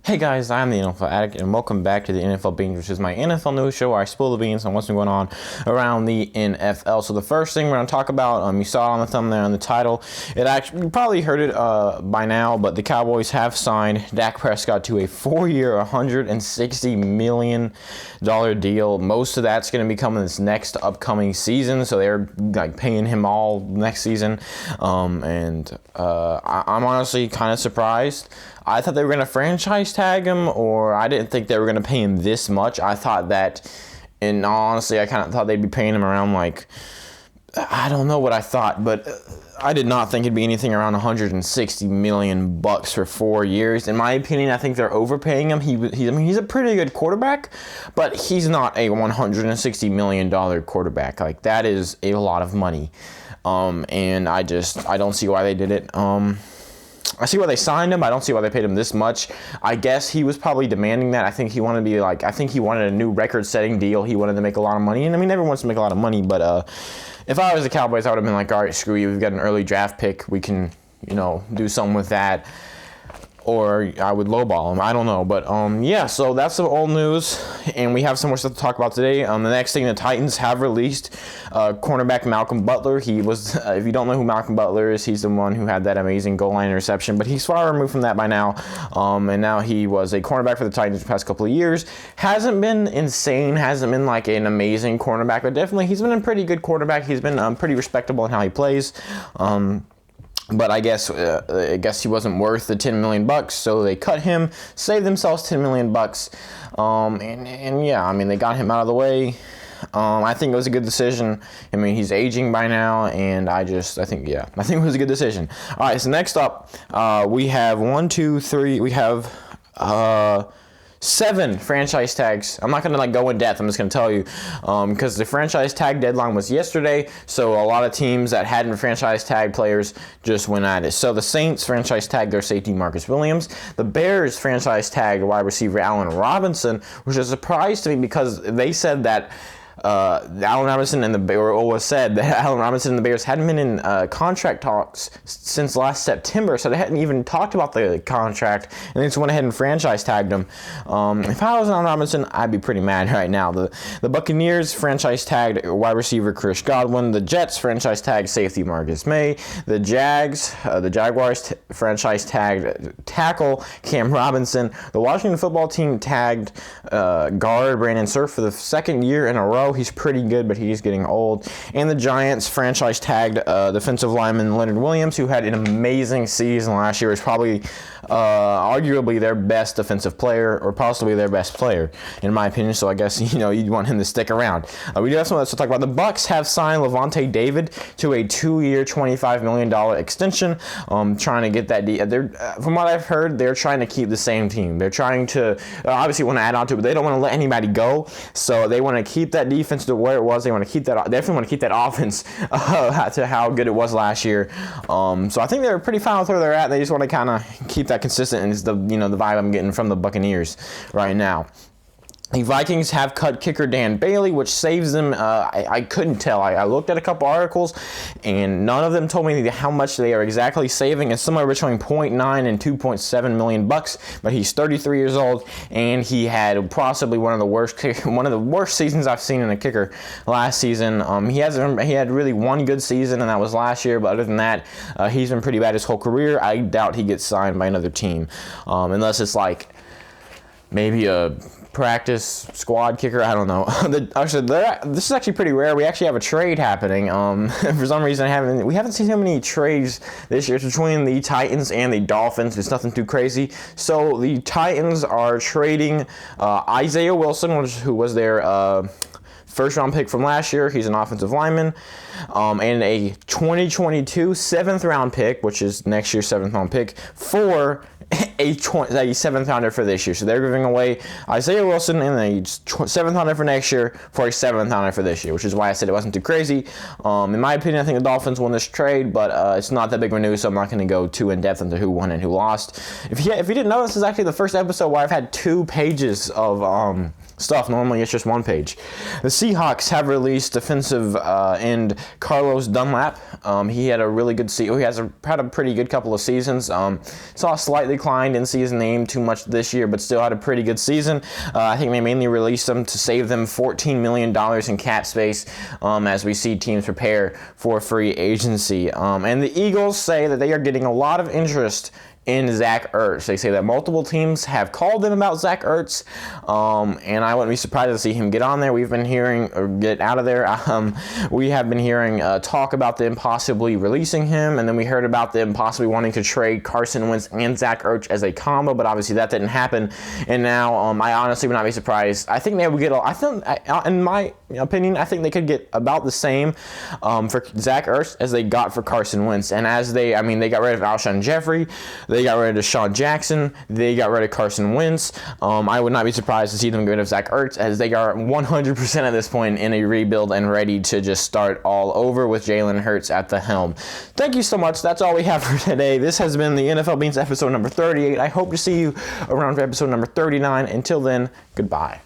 Hey guys, I'm the NFL Addict, and welcome back to the NFL Beans, which is my NFL news show where I spill the beans on what's been going on around the NFL. So the first thing we're going to talk about, you saw it on the thumbnail and the title. You probably heard it by now, but the Cowboys have signed Dak Prescott to a 4-year, $160 million deal. Most of that's going to be coming this next upcoming season, so they're paying him all next season. I'm honestly kind of surprised. I thought they were going to franchise tag him, or I didn't think they were going to pay him this much. I thought that, and honestly, I kind of thought they'd be paying him around I don't know what I thought, but I did not think it'd be anything around $160 million for 4 years. In my opinion, I think they're overpaying him. He's a pretty good quarterback, but he's not a $160 million quarterback. That is a lot of money, and I don't see why they did it. I see why they signed him. I don't see why they paid him this much. I guess he was probably demanding that. I think he wanted a new record-setting deal. He wanted to make a lot of money. And everyone wants to make a lot of money. But if I was the Cowboys, I would have been all right, screw you. We've got an early draft pick. We can, do something with that. Or I would lowball him. I don't know. But, yeah, so that's the old news. And we have some more stuff to talk about today. The next thing, the Titans have released cornerback Malcolm Butler. He was, if you don't know who Malcolm Butler is, he's the one who had that amazing goal line interception. But he's far removed from that by now. And now he was a cornerback for the Titans the past couple of years. Hasn't been insane. Hasn't been an amazing cornerback. But definitely he's been a pretty good quarterback. He's been pretty respectable in how he plays. But I guess he wasn't worth the $10 million, so they cut him, saved themselves $10 million, and yeah, they got him out of the way. I think it was a good decision. He's aging by now, and I think it was a good decision. All right, so next up, we have 7 franchise tags. I'm not going to go in depth. I'm just going to tell you because the franchise tag deadline was yesterday, so a lot of teams that hadn't franchise tag players just went at it. So the Saints franchise tagged their safety Marcus Williams. The Bears franchise tagged wide receiver Allen Robinson, which is a surprise to me because they said that Allen Robinson and the Bears hadn't been in contract talks since last September, so they hadn't even talked about the contract, and they just went ahead and franchise tagged him. If I was Allen Robinson, I'd be pretty mad right now. The Buccaneers franchise tagged wide receiver Chris Godwin. The Jets franchise tagged safety Marcus May. The Jaguars franchise tagged tackle Cam Robinson. The Washington football team tagged guard Brandon Surf for the second year in a row. He's pretty good, but he's getting old. And the Giants franchise tagged defensive lineman Leonard Williams, who had an amazing season last year. Was probably arguably their best defensive player, or possibly their best player, in my opinion. So I guess you'd want him to stick around. We do have something else to talk about. The Bucs have signed Levante David to a 2-year, $25 million extension. Trying to get that deal. From what I've heard, they're trying to keep the same team. They're trying to obviously want to add on to it, but they don't want to let anybody go. So they want to keep that defense to where it was. They want to keep that. Definitely want to keep that offense to how good it was last year. So I think they're pretty fine with where they're at. They just want to kind of keep that consistent, and it's the vibe I'm getting from the Buccaneers right now. The Vikings have cut kicker Dan Bailey, which saves them. I couldn't tell. I looked at a couple articles, and none of them told me how much they are exactly saving. It's somewhere between $0.9 and $2.7 million. But he's 33 years old, and he had possibly one of the worst seasons I've seen in a kicker last season. He had really one good season, and that was last year. But other than that, he's been pretty bad his whole career. I doubt he gets signed by another team, unless it's maybe a practice squad kicker. I don't know. This is actually pretty rare. We actually have a trade happening. For some reason, we haven't seen so many trades this year. It's between the Titans and the Dolphins. It's nothing too crazy. So the Titans are trading Isaiah Wilson, who was their first-round pick from last year. He's an offensive lineman. And a 2022 7th-round pick, which is next year's 7th-round pick, for a 7th rounder for this year. So they're giving away Isaiah Wilson and a 7th rounder for next year for a 7th rounder for this year, which is why I said it wasn't too crazy. In my opinion, I think the Dolphins won this trade, but it's not that big of a news, so I'm not going to go too in-depth into who won and who lost. If you didn't know, this is actually the first episode where I've had 2 pages of stuff. Normally it's just one page. The Seahawks have released defensive end Carlos Dunlap. He had a really good season. He had a pretty good couple of seasons. Saw a slight decline, didn't see his name too much this year, but still had a pretty good season. I think they mainly released him to save them $14 million in cap space as we see teams prepare for free agency. And the Eagles say that they are getting a lot of interest in Zach Ertz. They say that multiple teams have called them about Zach Ertz, and I wouldn't be surprised to see him get on there. We've been hearing, or get out of there. We have been hearing talk about them possibly releasing him, and then we heard about them possibly wanting to trade Carson Wentz and Zach Ertz as a combo, but obviously that didn't happen. And now, I honestly would not be surprised. I think they would get. In my opinion, I think they could get about the same for Zach Ertz as they got for Carson Wentz. And as they got rid of Alshon Jeffrey. They got rid of Deshaun Jackson. They got rid of Carson Wentz. I would not be surprised to see them get rid of Zach Ertz, as they are 100% at this point in a rebuild and ready to just start all over with Jalen Hurts at the helm. Thank you so much. That's all we have for today. This has been the NFL Beans episode number 38. I hope to see you around for episode number 39. Until then, goodbye.